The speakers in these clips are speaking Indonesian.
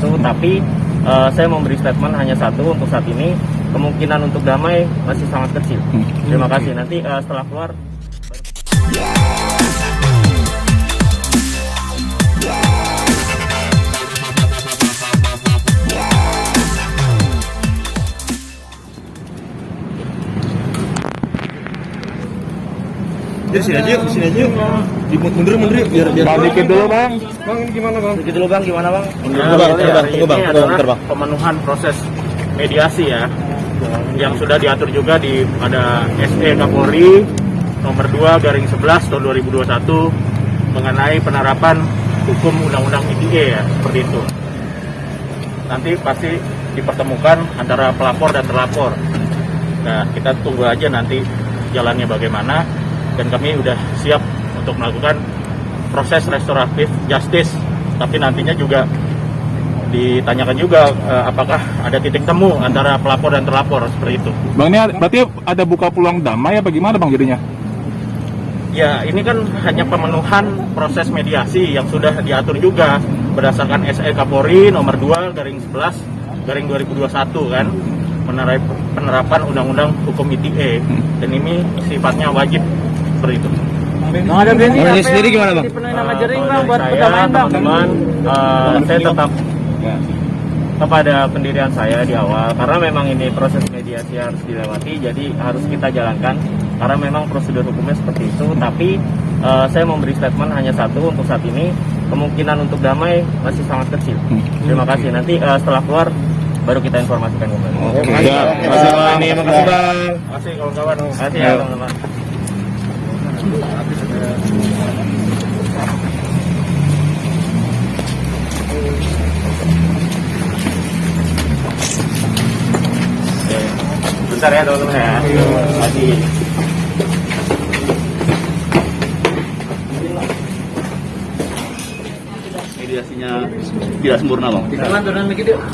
itu, tapi saya memberi statement hanya satu untuk saat ini, kemungkinan untuk damai masih sangat kecil. Terima kasih. Nanti setelah keluar. Sini aja yuk. Mundur yuk, biar Bang, dikit dulu bang. Bang, gimana bang? Dikit dulu bang, gimana bang? Tunggu bang. Pemenuhan proses mediasi ya, yang sudah diatur juga pada SE Kapolri nomor 2/11 tahun 2021 mengenai penerapan hukum Undang-Undang ITE ya, seperti itu. Nanti pasti dipertemukan antara pelapor dan terlapor. Nah, kita tunggu aja nanti jalannya bagaimana, dan kami udah siap untuk melakukan proses restoratif justice, tapi nantinya juga ditanyakan juga apakah ada titik temu antara pelapor dan terlapor, seperti itu. Bang, ini berarti ada buka peluang damai ya, bagaimana bang jadinya? Ya, ini kan hanya pemenuhan proses mediasi yang sudah diatur juga berdasarkan SE Kapolri nomor 2/11/2021 kan, penerapan Undang-Undang Hukum ITE, dan ini sifatnya wajib seperti itu. Bang, ada Benny, ini sendiri gimana bang? nama jering bang buat perdamaian bang. Teman-teman, saya tetap kepada pendirian saya di awal, karena memang ini proses mediasi harus dilewati, jadi harus kita jalankan karena memang prosedur hukumnya seperti itu. Tapi saya memberi statement hanya satu untuk saat ini, kemungkinan untuk damai masih sangat kecil. Terima kasih. Nanti setelah keluar baru kita informasikan kembali. Terima kasih bang. Makasih bang. Terima kasih kawan-kawan. Terima kasih ya teman-teman. Bentar ya teman-teman ya. Terima kasih. Mediasinya tidak sempurna bang.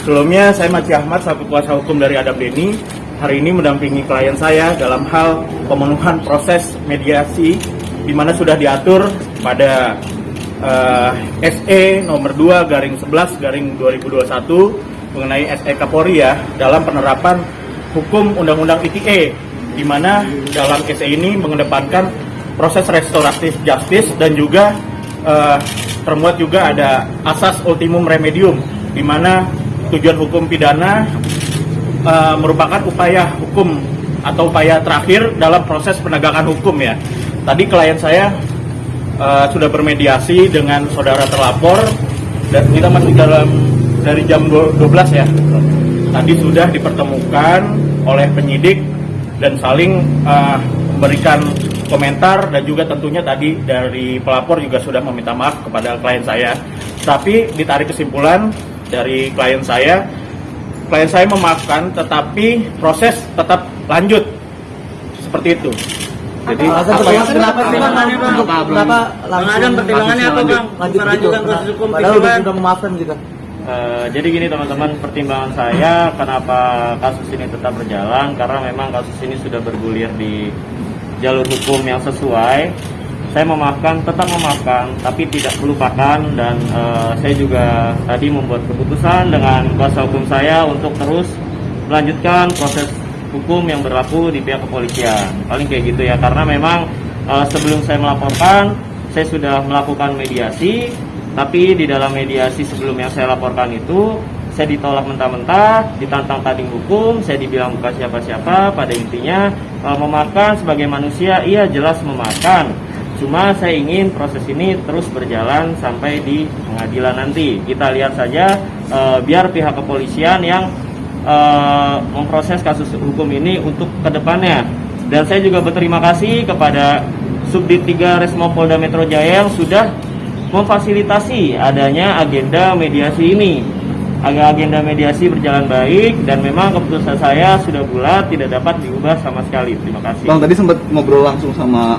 Sebelumnya saya Maci Ahmad, selaku kuasa hukum dari Adab Denny. Hari ini mendampingi klien saya dalam hal pemenuhan proses mediasi, di mana sudah diatur pada SE nomor 2/11/2021 mengenai SE Kapolri ya, dalam penerapan hukum Undang-Undang ITE, di mana dalam SE ini mengedepankan proses restoratif justice dan juga termuat juga ada asas ultimum remedium, di mana tujuan hukum pidana merupakan upaya hukum atau upaya terakhir dalam proses penegakan hukum ya. Tadi klien saya sudah bermediasi dengan saudara terlapor, dan kita masih dari jam 12 ya. Tadi sudah dipertemukan oleh penyidik dan saling memberikan komentar, dan juga tentunya tadi dari pelapor juga sudah meminta maaf kepada klien saya. Tapi ditarik kesimpulan dari klien saya memaafkan, tetapi proses tetap lanjut seperti itu. Jadi pertimbangannya apa bang? Lanjutkan proses hukum. Padahal sudah memaafkan gitu. Jadi gini teman-teman, pertimbangan saya kenapa kasus ini tetap berjalan, karena memang kasus ini sudah bergulir di jalur hukum yang sesuai. Saya memaafkan, tetap memaafkan, tapi tidak melupakan, dan saya juga tadi membuat keputusan dengan kuasa hukum saya untuk terus melanjutkan proses hukum yang berlaku di pihak kepolisian. Paling kayak gitu ya, karena memang sebelum saya melaporkan, saya sudah melakukan mediasi, tapi di dalam mediasi sebelum yang saya laporkan itu, saya ditolak mentah-mentah, ditantang tanding hukum, saya dibilang bukan siapa-siapa. Pada intinya memaafkan sebagai manusia, iya jelas memaafkan. Cuma saya ingin proses ini terus berjalan sampai di pengadilan nanti. Kita lihat saja, biar pihak kepolisian yang memproses kasus hukum ini untuk kedepannya. Dan saya juga berterima kasih kepada Subdit 3 Resmo Polda Metro Jaya yang sudah memfasilitasi adanya agenda mediasi ini. Agenda mediasi berjalan baik, dan memang keputusan saya sudah bulat, tidak dapat diubah sama sekali. Terima kasih. Bang, tadi sempat ngobrol langsung sama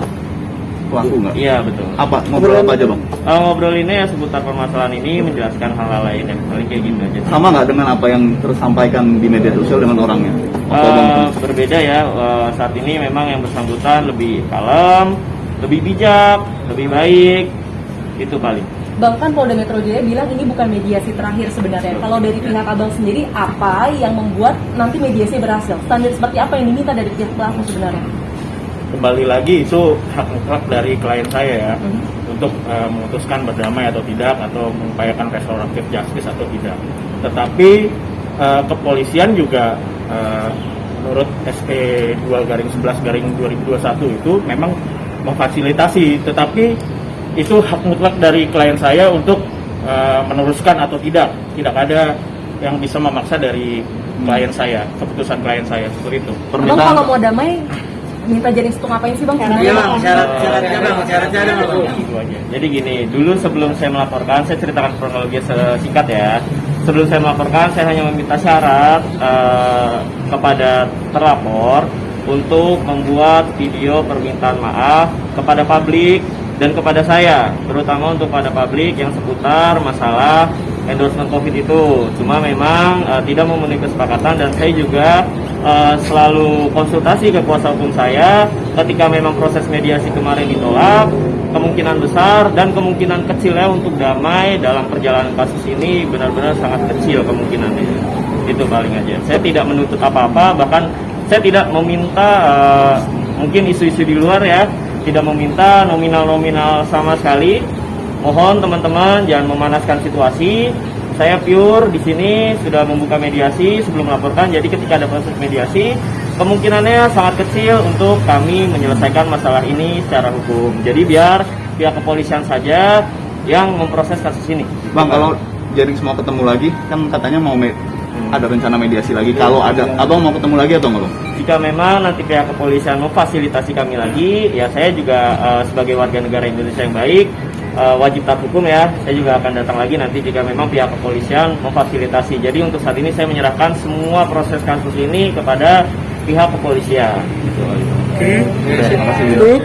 pelaku nggak? Iya betul. Ngobrol apa aja bang? Ngobrol ini ya seputar permasalahan ini, menjelaskan hal-hal lain yang paling kayak gitu aja. Sama nggak dengan apa yang tersampaikan di media sosial dengan orangnya? Berbeda ya. Saat ini memang yang bersangkutan lebih kalem, lebih bijak, lebih baik, itu paling. Bahkan Polda Metro Jaya bilang ini bukan mediasi terakhir sebenarnya. Kalau dari pihak abang sendiri, apa yang membuat nanti mediasi berhasil? Standar seperti apa yang diminta dari pihak pelaku sebenarnya? Kembali lagi itu hak mutlak dari klien saya ya, untuk memutuskan berdamai atau tidak, atau mengupayakan restoratif justice atau tidak. Tetapi kepolisian juga menurut SP 2/11/2021 itu memang memfasilitasi, tetapi itu hak mutlak dari klien saya untuk meneruskan atau tidak. Tidak ada yang bisa memaksa dari klien saya, keputusan klien saya seperti itu. Abang kalau mau damai, minta jadi untuk ngapain sih bang? Iya bang, syaratnya ada nggak, Bu? Itu aja. Jadi gini, dulu sebelum saya melaporkan, saya ceritakan kronologi singkat ya. Sebelum saya melaporkan, saya hanya meminta syarat kepada terlapor untuk membuat video permintaan maaf kepada publik dan kepada saya, terutama untuk pada publik yang seputar masalah endorsement COVID itu. Cuma memang tidak memenuhi kesepakatan, dan saya juga selalu konsultasi ke kuasa hukum saya ketika memang proses mediasi kemarin ditolak. Kemungkinan besar dan kemungkinan kecilnya untuk damai dalam perjalanan kasus ini benar-benar sangat kecil kemungkinannya. Itu paling aja. Saya tidak menuntut apa-apa, bahkan saya tidak meminta mungkin isu-isu di luar ya, tidak meminta nominal-nominal sama sekali. Mohon teman-teman jangan memanaskan situasi. Saya pure di sini sudah membuka mediasi sebelum melaporkan. Jadi ketika ada proses mediasi, kemungkinannya sangat kecil untuk kami menyelesaikan masalah ini secara hukum. Jadi biar pihak kepolisian saja yang memproses kasus ini. Bang, kalau Jering mau ketemu lagi, kan katanya mau ada rencana mediasi lagi. Kalau ada, abang mau ketemu lagi atau enggak, Bang? Jika memang nanti pihak kepolisian memfasilitasi kami lagi, ya saya juga sebagai warga negara Indonesia yang baik, wajib taat hukum ya, saya juga akan datang lagi nanti jika memang pihak kepolisian memfasilitasi. Jadi untuk saat ini saya menyerahkan semua proses kasus ini kepada pihak kepolisian. Terima kasih.